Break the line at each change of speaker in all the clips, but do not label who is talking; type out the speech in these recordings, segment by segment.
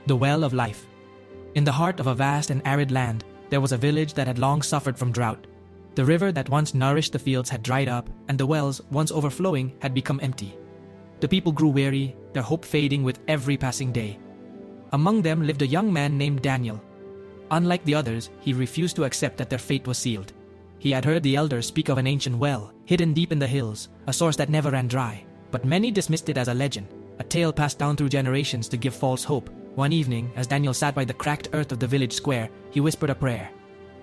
The well of life. In the heart of a vast and arid land, there was a village that had long suffered from drought. The river that once nourished the fields had dried up, and the wells, once overflowing, had become empty. The people grew weary, their hope fading with every passing day. Among them lived a young man named Daniel. Unlike the others, he refused to accept that their fate was sealed. He had heard the elders speak of an ancient well, hidden deep in the hills, a source that never ran dry. But many dismissed it as a legend, a tale passed down through generations to give false hope. One evening, as Daniel sat by the cracked earth of the village square, he whispered a prayer.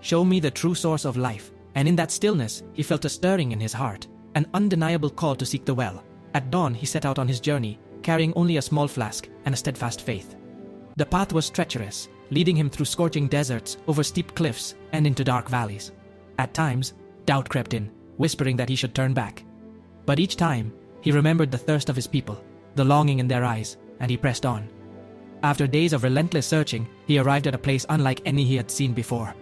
"Show me the true source of life." And in that stillness, he felt a stirring in his heart, an undeniable call to seek the well. At dawn, he set out on his journey, carrying only a small flask and a steadfast faith. The path was treacherous, leading him through scorching deserts, over steep cliffs, and into dark valleys. At times, doubt crept in, whispering that he should turn back. But each time, he remembered the thirst of his people, the longing in their eyes, and he pressed on. After days of relentless searching, he arrived at a place unlike any he had seen before.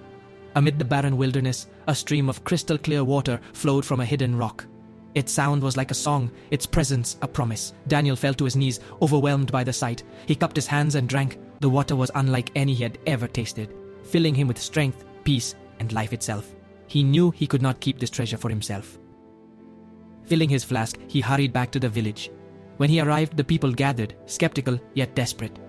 Amid the barren wilderness, a stream of crystal-clear water flowed from a hidden rock. Its sound was like a song, its presence a promise. Daniel fell to his knees, overwhelmed by the sight. He cupped his hands and drank. The water was unlike any he had ever tasted, filling him with strength, peace, and life itself. He knew he could not keep this treasure for himself. Filling his flask, he hurried back to the village. When he arrived, the people gathered, skeptical yet desperate.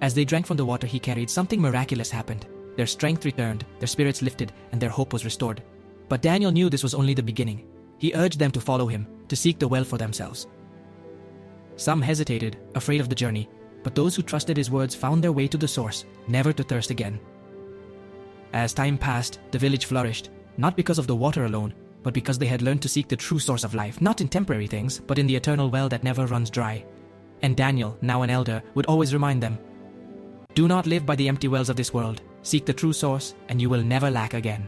As they drank from the water he carried, something miraculous happened. Their strength returned, their spirits lifted, and their hope was restored. But Daniel knew this was only the beginning. He urged them to follow him, to seek the well for themselves. Some hesitated, afraid of the journey, but those who trusted his words found their way to the source, never to thirst again. As time passed, the village flourished, not because of the water alone, but because they had learned to seek the true source of life, not in temporary things, but in the eternal well that never runs dry. And Daniel, now an elder, would always remind them, "Do not live by the empty wells of this world. Seek the true source, and you will never lack again."